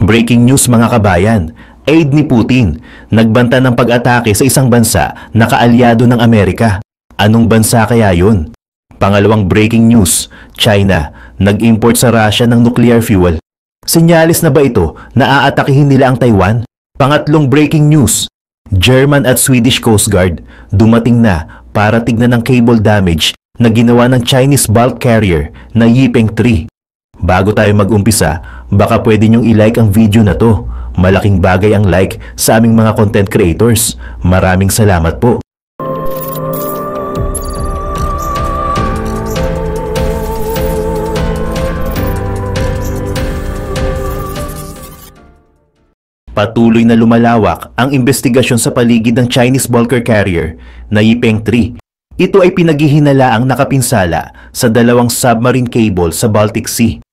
Breaking news mga kabayan, aid ni Putin, nagbanta ng pag-atake sa isang bansa na kaalyado ng Amerika. Anong bansa kaya yun? Pangalawang breaking news, China, nag-import sa Russia ng nuclear fuel. Sinyalis na ba ito na aatakihin nila ang Taiwan? Pangatlong breaking news, German at Swedish Coast Guard dumating na para tignan ng cable damage na ginawa ng Chinese bulk carrier na Yipeng 3. Bago tayo mag-umpisa, baka pwede nyong i-like ang video na to. Malaking bagay ang like sa aming mga content creators. Maraming salamat po. Patuloy na lumalawak ang investigasyon sa paligid ng Chinese bulker carrier na Yipeng 3. Ito ay pinaghihinalaang nakapinsala sa dalawang submarine cable sa Baltic Sea.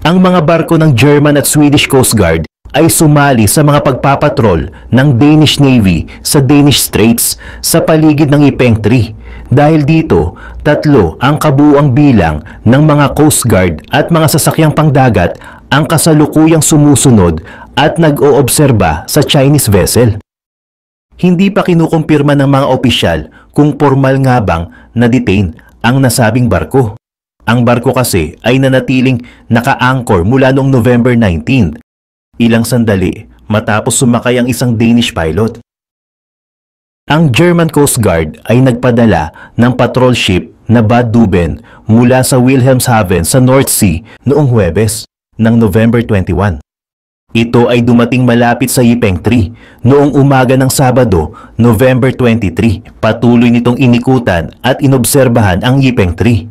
Ang mga barko ng German at Swedish Coast Guard ay sumali sa mga pagpapatrol ng Danish Navy sa Danish Straits sa paligid ng Yipeng 3. Dahil dito, 3 ang kabuuang bilang ng mga Coast Guard at mga sasakyang pangdagat ang kasalukuyang sumusunod at nag-oobserba sa Chinese vessel. Hindi pa kinukumpirma ng mga opisyal kung formal nga bang na-detain ang nasabing barko. Ang barko kasi ay nanatiling naka-anchor mula noong November 19, ilang sandali matapos sumakay ang isang Danish pilot. Ang German Coast Guard ay nagpadala ng patrol ship na Bad Duben mula sa Wilhelmshaven sa North Sea noong Huwebes ng November 21. Ito ay dumating malapit sa Yipeng 3 noong umaga ng Sabado, November 23. Patuloy nitong inikutan at inobserbahan ang Yipeng 3.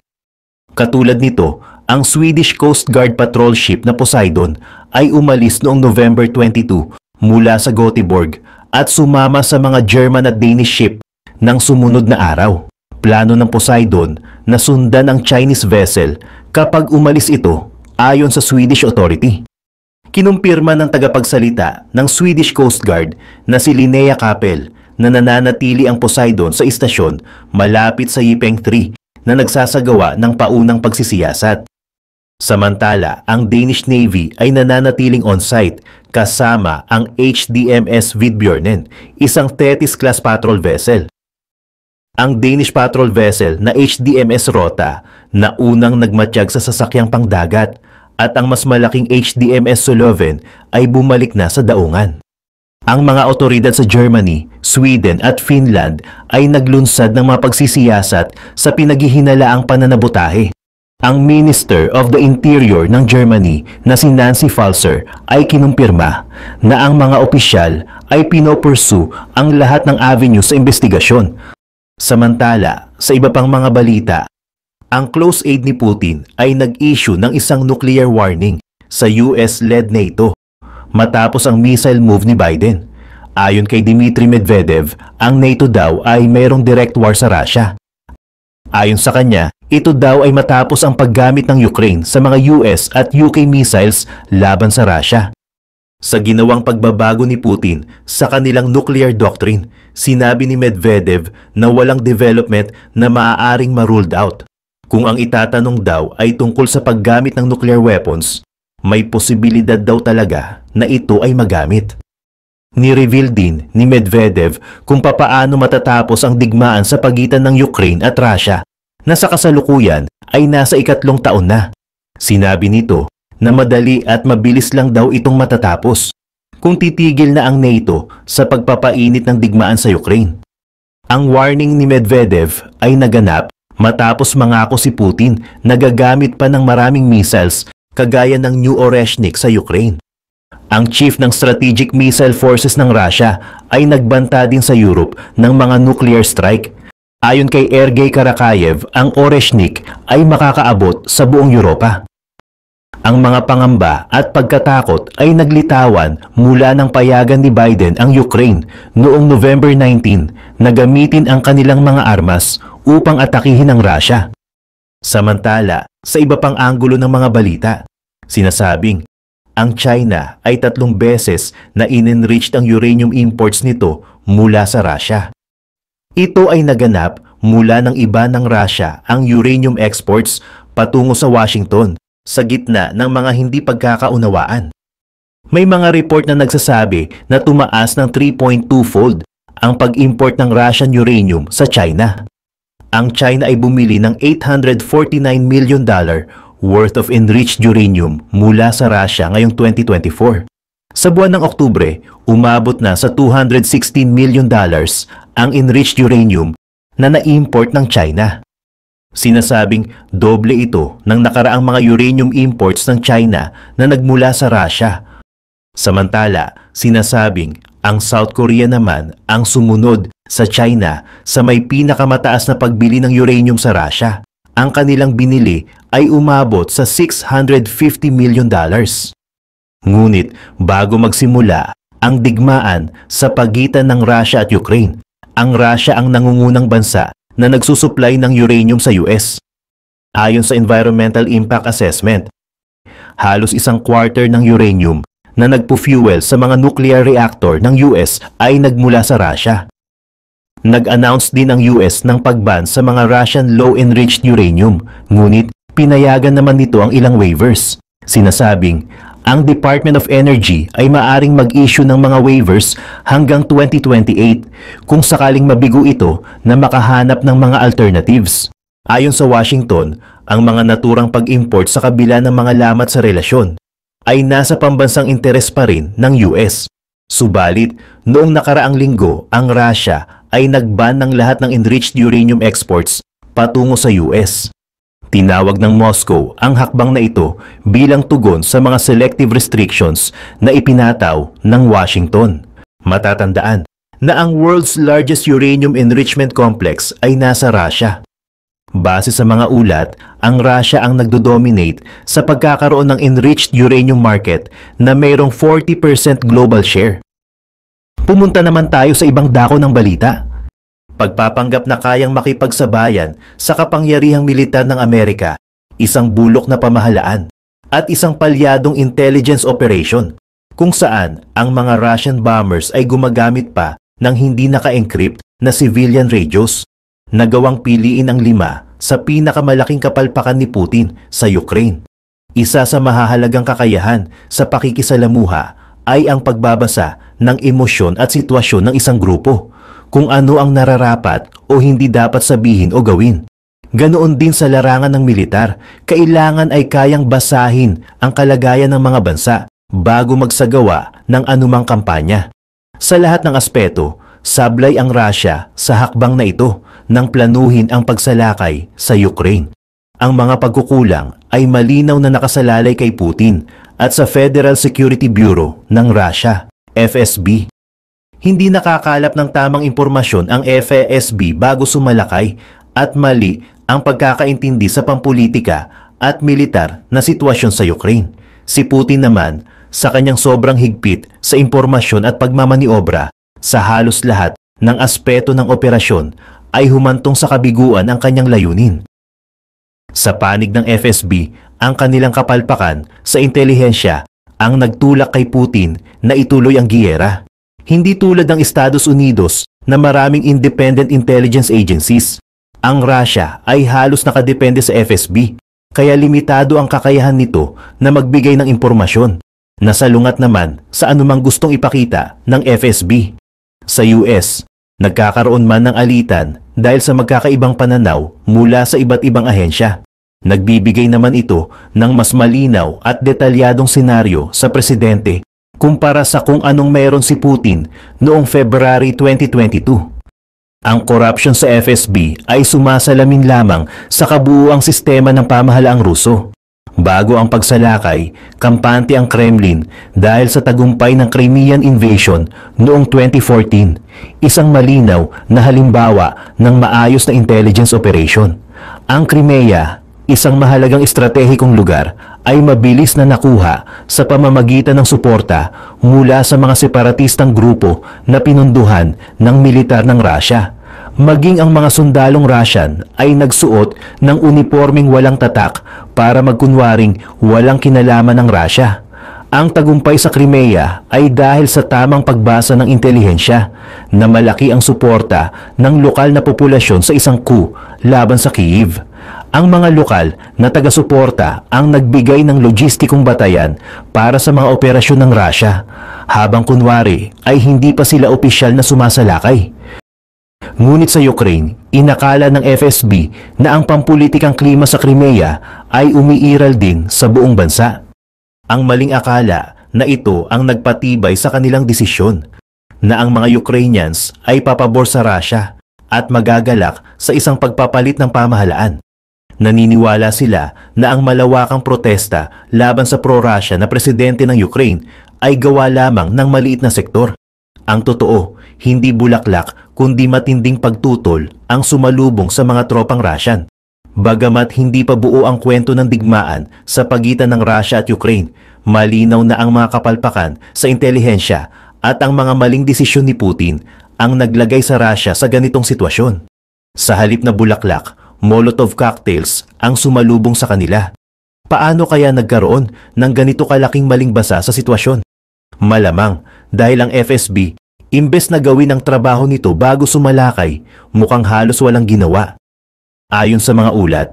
Katulad nito, ang Swedish Coast Guard patrol ship na Poseidon ay umalis noong November 22 mula sa Gothenburg at sumama sa mga German at Danish ship ng sumunod na araw. Plano ng Poseidon na sundan ang Chinese vessel kapag umalis ito ayon sa Swedish authority. Kinumpirma ng tagapagsalita ng Swedish Coast Guard na si Linnea Kappel na nananatili ang Poseidon sa istasyon malapit sa Yipeng 3 na nagsasagawa ng paunang pagsisiyasat. Samantala, ang Danish Navy ay nananatiling on-site kasama ang HDMS Vidbjørnen, isang Thetis-class patrol vessel. Ang Danish patrol vessel na HDMS Rota na unang nagmatyag sa sasakyang pangdagat at ang mas malaking HDMS Soloven ay bumalik na sa daungan. Ang mga otoridad sa Germany, Sweden at Finland ay naglunsad ng mga pagsisiyasat sa pinaghihinalaang pananabutahe. Ang Minister of the Interior ng Germany na si Nancy Faeser ay kinumpirma na ang mga opisyal ay pinopursue ang lahat ng avenue sa investigasyon. Samantala, sa iba pang mga balita, ang close aide ni Putin ay nag-issue ng isang nuclear warning sa US-led NATO matapos ang missile move ni Biden. Ayon kay Dmitry Medvedev, ang NATO daw ay mayroong direct war sa Russia. Ayon sa kanya, ito daw ay matapos ang paggamit ng Ukraine sa mga US at UK missiles laban sa Russia. Sa ginawang pagbabago ni Putin sa kanilang nuclear doctrine, sinabi ni Medvedev na walang development na maaaring ma-ruled out. Kung ang itatanong daw ay tungkol sa paggamit ng nuclear weapons, may posibilidad daw talaga na ito ay magamit. Ni-reveal din ni Medvedev kung papaano matatapos ang digmaan sa pagitan ng Ukraine at Russia na sa kasalukuyan ay nasa 2 taon na. Sinabi nito na madali at mabilis lang daw itong matatapos kung titigil na ang NATO sa pagpapainit ng digmaan sa Ukraine. Ang warning ni Medvedev ay naganap matapos mangako si Putin na gagamit pa ng maraming missiles kagaya ng New Oreshnik sa Ukraine. Ang chief ng Strategic Missile Forces ng Russia ay nagbanta din sa Europe ng mga nuclear strike. Ayon kay Sergei Karakayev, ang Oreshnik ay makakaabot sa buong Europa. Ang mga pangamba at pagkatakot ay naglitawan mula ng payagan ni Biden ang Ukraine noong November 19 na gamitin ang kanilang mga armas upang atakihin ang Russia. Samantala, sa iba pang anggulo ng mga balita, sinasabing ang China ay 3 beses na in-enriched ang uranium imports nito mula sa Russia. Ito ay naganap mula ng iba ng Russia ang uranium exports patungo sa Washington sa gitna ng mga hindi pagkakaunawaan. May mga report na nagsasabi na tumaas ng 3.2-fold ang pag-import ng Russian uranium sa China. Ang China ay bumili ng $849 million worth of enriched uranium mula sa Russia ngayong 2024. Sa buwan ng Oktubre, umabot na sa $216 million ang enriched uranium na na-import ng China. Sinasabing doble ito ng nakaraang mga uranium imports ng China na nagmula sa Russia. Samantala, sinasabing ang South Korea naman ang sumunod sa China sa may pinakamataas na pagbili ng uranium sa Russia. Ang kanilang binili ay umabot sa $650 million. Ngunit bago magsimula ang digmaan sa pagitan ng Russia at Ukraine, ang Russia ang nangungunang bansa na nagsusupply ng uranium sa US. Ayon sa Environmental Impact Assessment, halos 1/4 ng uranium na nagpo-fuel sa mga nuclear reactor ng US ay nagmula sa Russia. Nag-announce din ang US ng pagban sa mga Russian low-enriched uranium, ngunit pinayagan naman nito ang ilang waivers. Sinasabing, ang Department of Energy ay maaring mag-issue ng mga waivers hanggang 2028 kung sakaling mabigo ito na makahanap ng mga alternatives. Ayon sa Washington, ang mga naturang pag-import sa kabila ng mga lamat sa relasyon ay nasa pambansang interes pa rin ng US. Subalit, noong nakaraang linggo, ang Russia ay nagban ng lahat ng enriched uranium exports patungo sa US. Tinawag ng Moscow ang hakbang na ito bilang tugon sa mga selective restrictions na ipinataw ng Washington. Matatandaan na ang world's largest uranium enrichment complex ay nasa Russia. Base sa mga ulat, ang Russia ang nagdodominate sa pagkakaroon ng enriched uranium market na mayroong 40% global share. Pumunta naman tayo sa ibang dako ng balita. Pagpapanggap na kayang makipagsabayan sa kapangyarihang militar ng Amerika, isang bulok na pamahalaan, at isang palyadong intelligence operation, kung saan ang mga Russian bombers ay gumagamit pa ng hindi naka-encrypt na civilian radios. Nagawang piliin ang 5 sa pinakamalaking kapalpakan ni Putin sa Ukraine. Isa sa mahahalagang kakayahan sa pakikisalamuha ay ang pagbabasa ng emosyon at sitwasyon ng isang grupo, kung ano ang nararapat o hindi dapat sabihin o gawin. Ganoon din sa larangan ng militar, kailangan ay kayang basahin ang kalagayan ng mga bansa bago magsagawa ng anumang kampanya. Sa lahat ng aspeto, sablay ang Russia sa hakbang na ito nang planuhin ang pagsalakay sa Ukraine. Ang mga pagkukulang ay malinaw na nakasalalay kay Putin at sa Federal Security Bureau ng Russia, FSB. Hindi nakakalap ng tamang impormasyon ang FSB bago sumalakay at mali ang pagkakaintindi sa pampulitika at militar na sitwasyon sa Ukraine. Si Putin naman, sa kanyang sobrang higpit sa impormasyon at pagmamaniobra sa halos lahat ng aspeto ng operasyon, ay humantong sa kabiguan ang kanyang layunin. Sa panig ng FSB, ang kanilang kapalpakan sa intelihensya ang nagtulak kay Putin na ituloy ang giyera. Hindi tulad ng Estados Unidos na maraming independent intelligence agencies. Ang Russia ay halos nakadepende sa FSB, kaya limitado ang kakayahan nito na magbigay ng impormasyon. Nasalungat naman sa anumang gustong ipakita ng FSB. Sa US, nagkakaroon man ng alitan dahil sa magkakaibang pananaw mula sa iba't ibang ahensya. Nagbibigay naman ito ng mas malinaw at detalyadong senaryo sa presidente kumpara sa kung anong meron si Putin noong February 2022. Ang corruption sa FSB ay sumasalamin lamang sa kabuuang sistema ng pamahalaang Ruso. Bago ang pagsalakay, kampante ang Kremlin dahil sa tagumpay ng Crimean invasion noong 2014, isang malinaw na halimbawa ng maayos na intelligence operation. Ang Crimea, isang mahalagang estratehikong lugar, ay mabilis na nakuha sa pamamagitan ng suporta mula sa mga separatistang grupo na pinunduhan ng militar ng Russia. Maging ang mga sundalong Russian ay nagsuot ng unipormeng walang tatak para magkunwaring walang kinalaman ng Russia. Ang tagumpay sa Crimea ay dahil sa tamang pagbasa ng intelihensya na malaki ang suporta ng lokal na populasyon sa isang coup laban sa Kyiv. Ang mga lokal na taga-suporta ang nagbigay ng logistikong batayan para sa mga operasyon ng Russia, habang kunwari ay hindi pa sila opisyal na sumasalakay. Ngunit sa Ukraine, inakala ng FSB na ang pampulitikang klima sa Crimea ay umiiral din sa buong bansa. Ang maling akala na ito ang nagpatibay sa kanilang desisyon na ang mga Ukrainians ay papabor sa Russia at magagalak sa isang pagpapalit ng pamahalaan. Naniniwala sila na ang malawakang protesta laban sa pro-Russia na presidente ng Ukraine ay gawa lamang ng maliit na sektor. Ang totoo, hindi bulaklak kundi matinding pagtutol ang sumalubong sa mga tropang Russian. Bagamat hindi pa buo ang kwento ng digmaan sa pagitan ng Russia at Ukraine, malinaw na ang mga kapalpakan sa intelihensya at ang mga maling desisyon ni Putin ang naglagay sa Russia sa ganitong sitwasyon. Sa halip na bulaklak, Molotov cocktails ang sumalubong sa kanila. Paano kaya nagkaroon ng ganito kalaking maling basa sa sitwasyon? Malamang dahil ang FSB, imbes na gawin ang trabaho nito bago sumalakay, mukhang halos walang ginawa. Ayon sa mga ulat,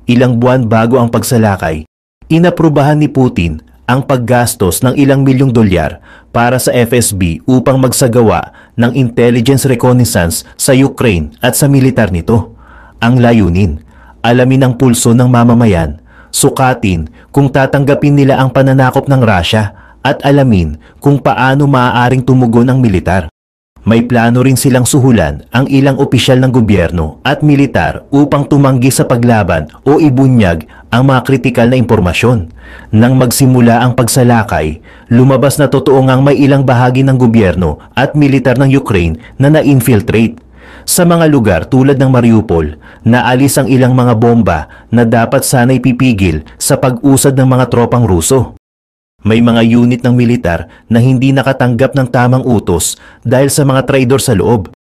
ilang buwan bago ang pagsalakay, inaprubahan ni Putin ang paggastos ng ilang milyong dolyar para sa FSB upang magsagawa ng intelligence reconnaissance sa Ukraine at sa militar nito. Ang layunin, alamin ang pulso ng mamamayan, sukatin kung tatanggapin nila ang pananakop ng Russia at alamin kung paano maaaring tumugon ang militar. May plano rin silang suhulan ang ilang opisyal ng gobyerno at militar upang tumanggi sa paglaban o ibunyag ang mga kritikal na impormasyon. Nang magsimula ang pagsalakay, lumabas na totoo ngang may ilang bahagi ng gobyerno at militar ng Ukraine na na-infiltrate. Sa mga lugar tulad ng Mariupol, naalis ang ilang mga bomba na dapat sana'y pipigil sa pag-usad ng mga tropang Ruso. May mga unit ng militar na hindi nakatanggap ng tamang utos dahil sa mga traidor sa loob.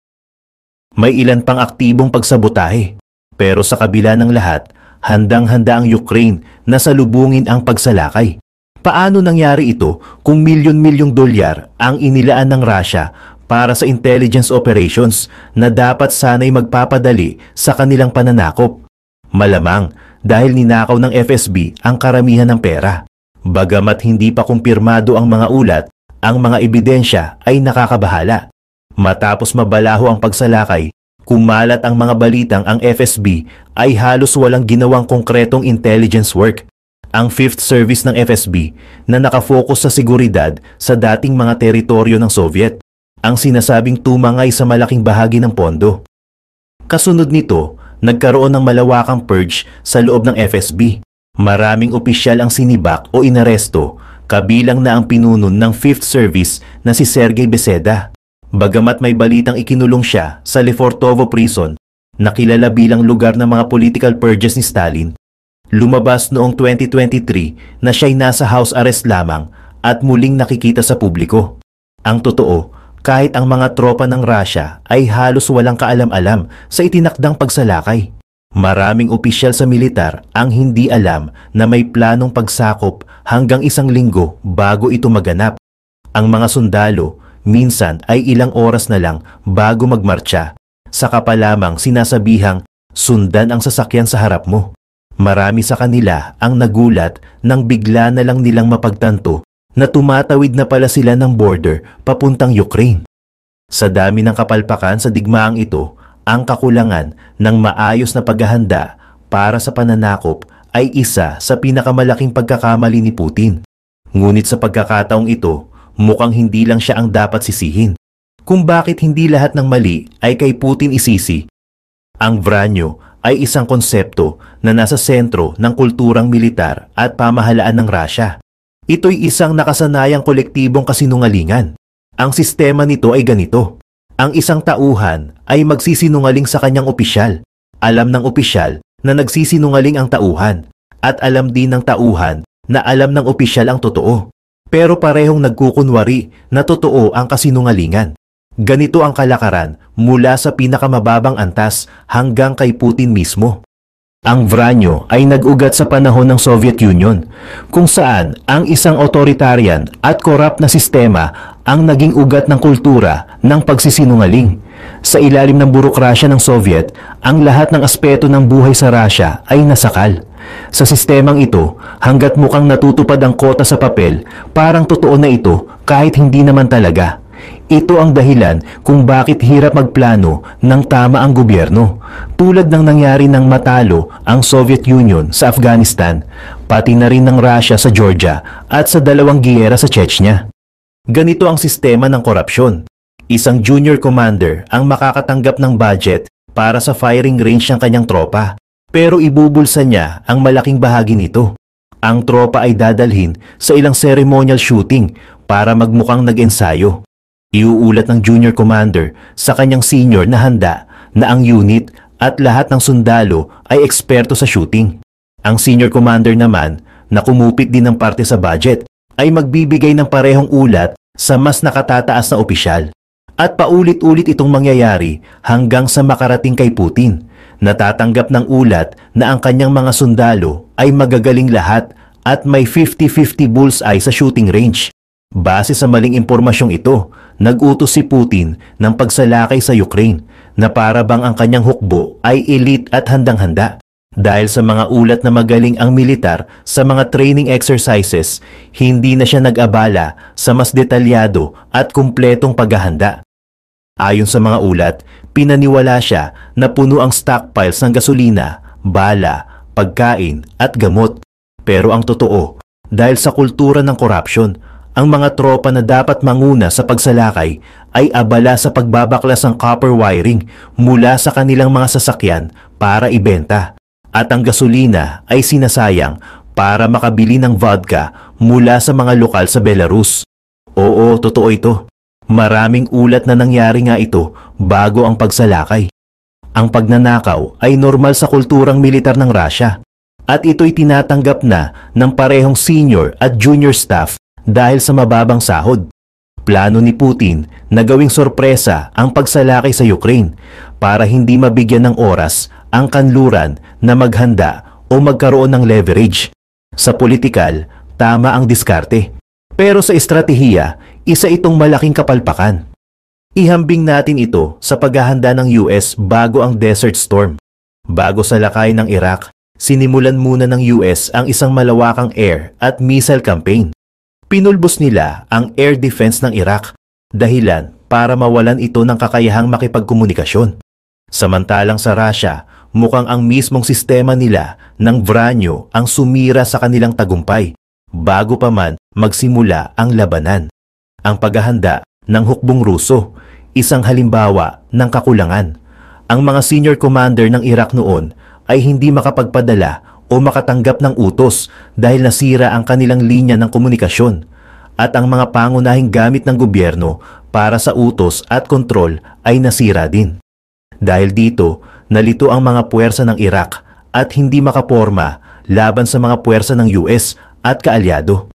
May ilan pang aktibong pagsabotahe. Pero sa kabila ng lahat, handang-handa ang Ukraine na salubungin ang pagsalakay. Paano nangyari ito kung milyon-milyong dolyar ang inilaan ng Russia para sa intelligence operations na dapat sana'y magpapadali sa kanilang pananakop? Malamang dahil ninakaw ng FSB ang karamihan ng pera. Bagamat hindi pa kumpirmado ang mga ulat, ang mga ebidensya ay nakakabahala. Matapos mabalaho ang pagsalakay, kumalat ang mga balitang ang FSB ay halos walang ginawang konkretong intelligence work. Ang 5th Service ng FSB na nakafocus sa seguridad sa dating mga teritoryo ng Soviet, ang sinasabing tumangay sa malaking bahagi ng pondo. Kasunod nito, nagkaroon ng malawakang purge sa loob ng FSB. Maraming opisyal ang sinibak o inaresto, kabilang na ang pinuno ng 5th Service na si Sergei Beseda. Bagamat may balitang ikinulong siya sa Lefortovo Prison, na kilala bilang lugar ng mga political purges ni Stalin, lumabas noong 2023 na siya'y nasa house arrest lamang at muling nakikita sa publiko. Ang totoo, kahit ang mga tropa ng Russia ay halos walang kaalam-alam sa itinakdang pagsalakay. Maraming opisyal sa militar ang hindi alam na may planong pagsakop hanggang 1 linggo bago ito maganap. Ang mga sundalo minsan ay ilang oras na lang bago magmarcha. Saka pa lamang sinasabihang sundan ang sasakyan sa harap mo. Marami sa kanila ang nagulat nang bigla na lang nilang mapagtanto na tumatawid na pala sila ng border papuntang Ukraine. Sa dami ng kapalpakan sa digmaang ito, ang kakulangan ng maayos na paghahanda para sa pananakop ay isa sa pinakamalaking pagkakamali ni Putin. Ngunit sa pagkakataong ito, mukhang hindi lang siya ang dapat sisihin. Kung bakit hindi lahat ng mali ay kay Putin isisi. Ang Vranyo ay isang konsepto na nasa sentro ng kulturang militar at pamahalaan ng Russia. Ito'y isang nakasanayang kolektibong kasinungalingan. Ang sistema nito ay ganito. Ang isang tauhan ay magsisinungaling sa kanyang opisyal. Alam ng opisyal na nagsisinungaling ang tauhan. At alam din ng tauhan na alam ng opisyal ang totoo. Pero parehong nagkukunwari na totoo ang kasinungalingan. Ganito ang kalakaran mula sa pinakamababang antas hanggang kay Putin mismo. Ang Vranyo ay nag-ugat sa panahon ng Soviet Union, kung saan ang isang authoritarian at korap na sistema ang naging ugat ng kultura ng pagsisinungaling. Sa ilalim ng burokrasya ng Soviet, ang lahat ng aspeto ng buhay sa Russia ay nasakal. Sa sistemang ito, hanggat mukhang natutupad ang kota sa papel, parang totoo na ito kahit hindi naman talaga. Ito ang dahilan kung bakit hirap magplano ng tama ang gobyerno, tulad ng nangyari nang matalo ang Soviet Union sa Afghanistan, pati na rin ng Russia sa Georgia at sa dalawang giyera sa Chechnya. Ganito ang sistema ng korupsyon. Isang junior commander ang makakatanggap ng budget para sa firing range ng kanyang tropa, pero ibubulsa niya ang malaking bahagi nito. Ang tropa ay dadalhin sa ilang ceremonial shooting para magmukhang nag-ensayo. Iuulat ng junior commander sa kanyang senior na handa na ang unit at lahat ng sundalo ay eksperto sa shooting. Ang senior commander naman, na kumupit din ng parte sa budget, ay magbibigay ng parehong ulat sa mas nakatataas na opisyal. At paulit-ulit itong mangyayari hanggang sa makarating kay Putin. Natatanggap ng ulat na ang kanyang mga sundalo ay magagaling lahat at may 50-50 bullseye sa shooting range. Base sa maling impormasyong ito, nag-utos si Putin ng pagsalakay sa Ukraine na para bang ang kanyang hukbo ay elite at handang-handa. Dahil sa mga ulat na magaling ang militar sa mga training exercises, hindi na siya nag-abala sa mas detalyado at kumpletong paghahanda. Ayon sa mga ulat, pinaniwala siya na puno ang stockpiles ng gasolina, bala, pagkain at gamot. Pero ang totoo, dahil sa kultura ng korupsyon, ang mga tropa na dapat manguna sa pagsalakay ay abala sa pagbabaklas ng copper wiring mula sa kanilang mga sasakyan para ibenta. At ang gasolina ay sinasayang para makabili ng vodka mula sa mga lokal sa Belarus. Oo, totoo ito. Maraming ulat na nangyari nga ito bago ang pagsalakay. Ang pagnanakaw ay normal sa kulturang militar ng Russia at ito'y tinatanggap na ng parehong senior at junior staff dahil sa mababang sahod. Plano ni Putin na gawing sorpresa ang pagsalakay sa Ukraine para hindi mabigyan ng oras ang kanluran na maghanda o magkaroon ng leverage. Sa politikal, tama ang diskarte. Pero sa estratehiya, isa itong malaking kapalpakan. Ihambing natin ito sa paghahanda ng US bago ang Desert Storm. Bago sa lakay ng Iraq, sinimulan muna ng US ang isang malawakang air at missile campaign. Pinulbos nila ang air defense ng Iraq, dahilan para mawalan ito ng kakayahang makipagkomunikasyon. Samantalang sa Russia, mukhang ang mismong sistema nila ng Vranyo ang sumira sa kanilang tagumpay, bago pa man magsimula ang labanan. Ang paghahanda ng hukbong Ruso, isang halimbawa ng kakulangan. Ang mga senior commander ng Iraq noon ay hindi makapagpadala o makatanggap ng utos dahil nasira ang kanilang linya ng komunikasyon, at ang mga pangunahing gamit ng gobyerno para sa utos at kontrol ay nasira din. Dahil dito, nalito ang mga puwersa ng Iraq at hindi makaporma laban sa mga puwersa ng US at kaalyado.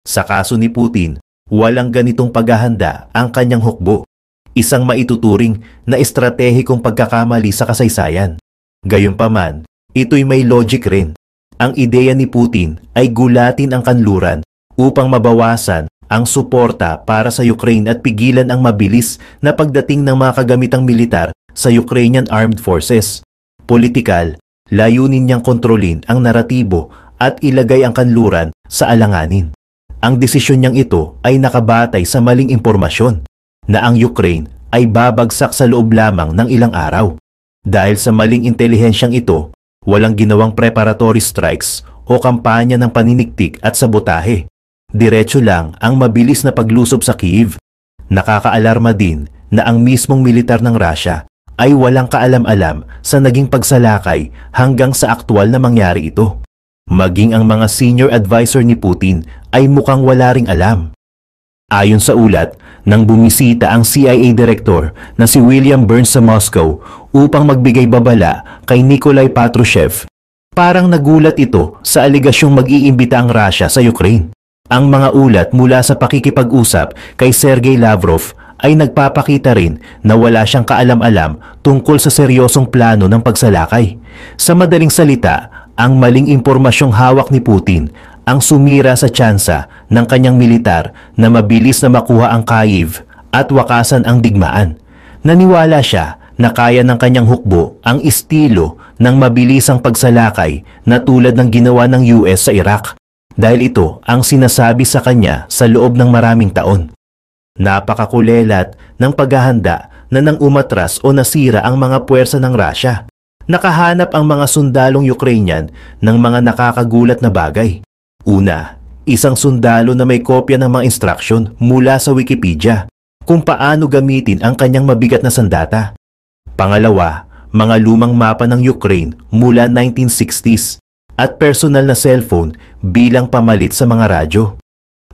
Sa kaso ni Putin, walang ganitong paghahanda ang kanyang hukbo, isang maituturing na estratehikong pagkakamali sa kasaysayan. Gayunpaman, ito'y may logic rin. Ang ideya ni Putin ay gulatin ang kanluran upang mabawasan ang suporta para sa Ukraine at pigilan ang mabilis na pagdating ng mga kagamitang militar sa Ukrainian Armed Forces. Politikal, layunin niyang kontrolin ang naratibo at ilagay ang kanluran sa alanganin. Ang desisyon niyang ito ay nakabatay sa maling impormasyon na ang Ukraine ay babagsak sa loob lamang ng ilang araw. Dahil sa maling intelihensyang ito, walang ginawang preparatory strikes o kampanya ng paninigtik at sabotahe. Diretso lang ang mabilis na paglusob sa Kyiv. Nakakaalarma din na ang mismong militar ng Russia ay walang kaalam-alam sa naging pagsalakay hanggang sa aktwal na mangyari ito. Maging ang mga senior advisor ni Putin ay mukhang wala ring alam. Ayon sa ulat, nang bumisita ang CIA Director na si William Burns sa Moscow upang magbigay babala kay Nikolai Patrushev, parang nagulat ito sa aligasyong mag-iimbita ang Russia sa Ukraine. Ang mga ulat mula sa pakikipag-usap kay Sergey Lavrov ay nagpapakita rin na wala siyang kaalam-alam tungkol sa seryosong plano ng pagsalakay. Sa madaling salita, ang maling impormasyong hawak ni Putin ang sumira sa tsansa ng kanyang militar na mabilis na makuha ang Kyiv at wakasan ang digmaan. Naniwala siya na kaya ng kanyang hukbo ang estilo ng mabilisang pagsalakay na tulad ng ginawa ng US sa Iraq, dahil ito ang sinasabi sa kanya sa loob ng maraming taon. Napakakulelat ng paghahanda na nang umatras o nasira ang mga puwersa ng Russia. Nakahanap ang mga sundalong Ukrainian ng mga nakakagulat na bagay. Una, isang sundalo na may kopya ng mga instruction mula sa Wikipedia kung paano gamitin ang kanyang mabigat na sandata. Pangalawa, mga lumang mapa ng Ukraine mula 1960s at personal na cellphone bilang pamalit sa mga radyo.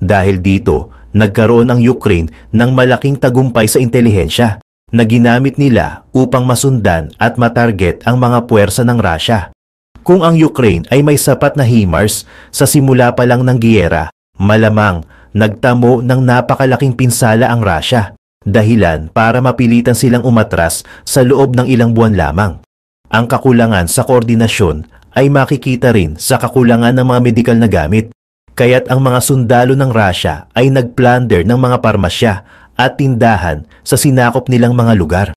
Dahil dito, nagkaroon ang Ukraine ng malaking tagumpay sa intelihensya na ginamit nila upang masundan at matarget ang mga puwersa ng Russia. Kung ang Ukraine ay may sapat na HIMARS sa simula pa lang ng giyera, malamang nagtamo ng napakalaking pinsala ang Russia, dahilan para mapilitan silang umatras sa loob ng ilang buwan lamang. Ang kakulangan sa koordinasyon ay makikita rin sa kakulangan ng mga medikal na gamit, kaya't ang mga sundalo ng Russia ay nagplunder ng mga parmasya at tindahan sa sinakop nilang mga lugar.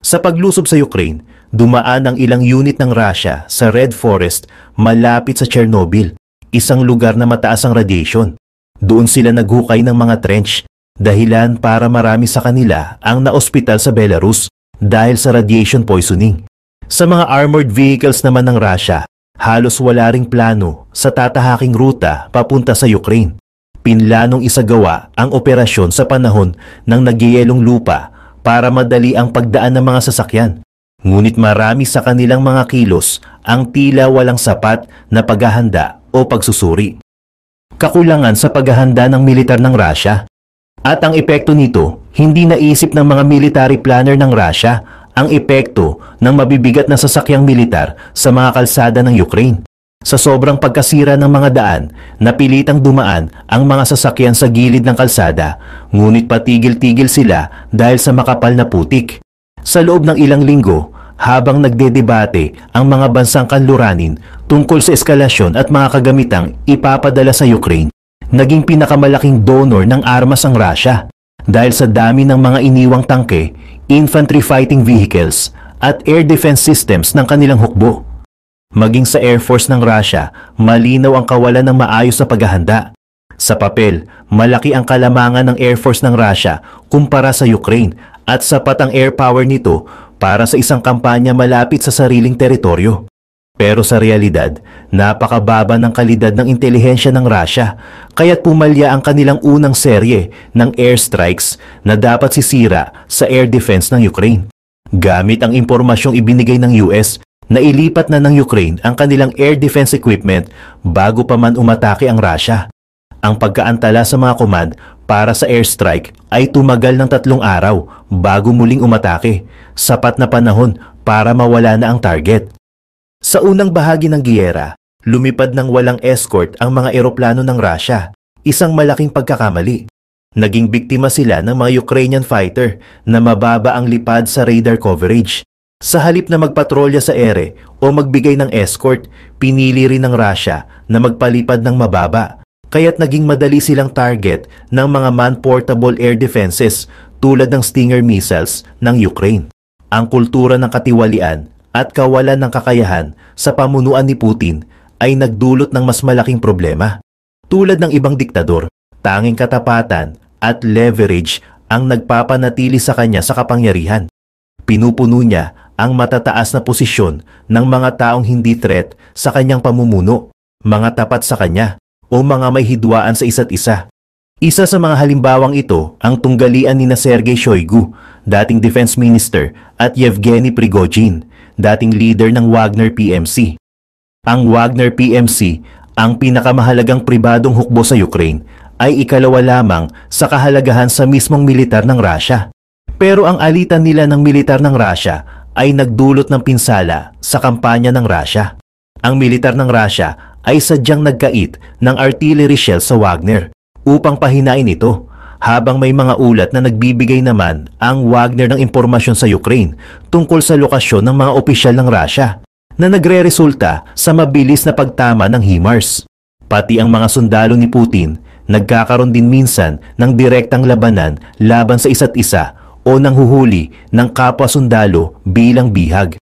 Sa paglusob sa Ukraine, dumaan ang ilang unit ng Russia sa Red Forest malapit sa Chernobyl, isang lugar na mataas ang radiation. Doon sila naghukay ng mga trench, dahilan para marami sa kanila ang naospital sa Belarus dahil sa radiation poisoning. Sa mga armored vehicles naman ng Russia, halos wala ring plano sa tatahaking ruta papunta sa Ukraine. Pinlanong isagawa ang operasyon sa panahon ng nagyayelong lupa para madali ang pagdaan ng mga sasakyan. Ngunit marami sa kanilang mga kilos ang tila walang sapat na paghahanda o pagsusuri. Kakulangan sa paghahanda ng militar ng Russia. At ang epekto nito, hindi naisip ng mga military planner ng Russia ang epekto ng mabibigat na sasakyang militar sa mga kalsada ng Ukraine. Sa sobrang pagkasira ng mga daan, napilitang dumaan ang mga sasakyan sa gilid ng kalsada, ngunit patigil-tigil sila dahil sa makapal na putik. Sa loob ng ilang linggo, habang nagdedebate ang mga bansang kanluranin tungkol sa eskalasyon at mga kagamitang ipapadala sa Ukraine, naging pinakamalaking donor ng armas ang Russia dahil sa dami ng mga iniwang tangke, infantry fighting vehicles at air defense systems ng kanilang hukbo. Maging sa Air Force ng Russia, malinaw ang kawalan ng maayos na paghahanda. Sa papel, malaki ang kalamangan ng Air Force ng Russia kumpara sa Ukraine at sapat ang air power nito para sa isang kampanya malapit sa sariling teritoryo. Pero sa realidad, napakababa ng kalidad ng intelihensya ng Russia, kaya't pumalya ang kanilang unang serye ng airstrikes na dapat sisira sa air defense ng Ukraine. Gamit ang impormasyong ibinigay ng US, nailipat na ng Ukraine ang kanilang air defense equipment bago pa man umatake ang Russia. Ang pagkaantala sa mga command para sa airstrike ay tumagal ng 3 araw bago muling umatake, sapat na panahon para mawala na ang target. Sa unang bahagi ng giyera, lumipad ng walang escort ang mga eroplano ng Russia, isang malaking pagkakamali. Naging biktima sila ng mga Ukrainian fighter na mababa ang lipad sa radar coverage. Sa halip na magpatrolya sa ere o magbigay ng escort, pinili rin ng Russia na magpalipad ng mababa, kaya't naging madali silang target ng mga man-portable air defenses tulad ng Stinger missiles ng Ukraine. Ang kultura ng katiwalian at kawalan ng kakayahan sa pamunuan ni Putin ay nagdulot ng mas malaking problema. Tulad ng ibang diktador, tanging katapatan at leverage ang nagpapanatili sa kanya sa kapangyarihan. Pinupuno niya ang matataas na posisyon ng mga taong hindi threat sa kanyang pamumuno, mga tapat sa kanya, o mga may hidwaan sa isa't isa. Isa sa mga halimbawang ito ang tunggalian ni Sergei Shoigu, dating Defense Minister, at Yevgeny Prigozhin, dating leader ng Wagner PMC. Ang Wagner PMC, ang pinakamahalagang pribadong hukbo sa Ukraine, ay ikalawa lamang sa kahalagahan sa mismong militar ng Russia. Pero ang alitan nila ng militar ng Russia ay nagdulot ng pinsala sa kampanya ng Russia. Ang militar ng Russia ay sadyang nagkait ng artillery shell sa Wagner upang pahinain ito, habang may mga ulat na nagbibigay naman ang Wagner ng impormasyon sa Ukraine tungkol sa lokasyon ng mga opisyal ng Russia na nagre-resulta sa mabilis na pagtama ng HIMARS. Pati ang mga sundalo ni Putin nagkakaroon din minsan ng direktang labanan laban sa isa't isa o nanghuhuli ng kapwa sundalo bilang bihag.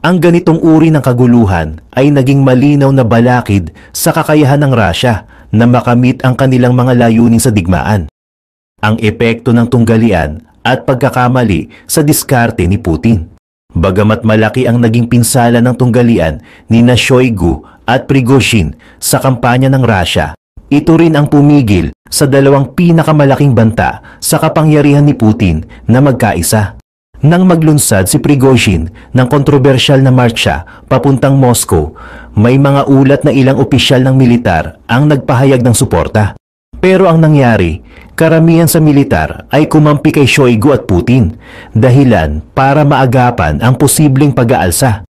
Ang ganitong uri ng kaguluhan ay naging malinaw na balakid sa kakayahan ng Russia na makamit ang kanilang mga layunin sa digmaan. Ang epekto ng tunggalian at pagkakamali sa diskarte ni Putin. Bagamat malaki ang naging pinsala ng tunggalian ni Shoigu at Prigozhin sa kampanya ng Russia, ito rin ang pumigil sa dalawang pinakamalaking banta sa kapangyarihan ni Putin na magkaisa. Nang maglunsad si Prigozhin ng kontrobersyal na marcha papuntang Moscow, may mga ulat na ilang opisyal ng militar ang nagpahayag ng suporta. Pero ang nangyari, karamihan sa militar ay kumampi kay Shoigu at Putin, dahilan para maagapan ang posibleng pag-aalsa.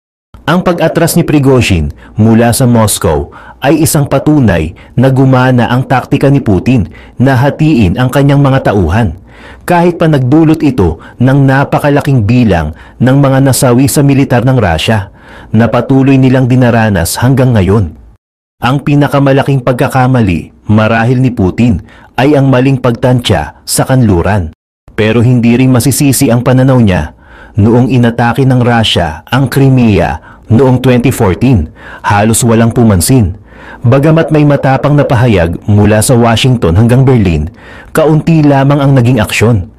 Ang pag-atras ni Prigozhin mula sa Moscow ay isang patunay na gumana ang taktika ni Putin na hatiin ang kanyang mga tauhan, kahit pa nagdulot ito ng napakalaking bilang ng mga nasawi sa militar ng Russia na patuloy nilang dinaranas hanggang ngayon. Ang pinakamalaking pagkakamali marahil ni Putin ay ang maling pagtansya sa kanluran. Pero hindi rin masisisi ang pananaw niya noong inatake ng Russia ang Crimea noong 2014, halos walang pumansin. Bagamat may matapang na pahayag mula sa Washington hanggang Berlin, kaunti lamang ang naging aksyon.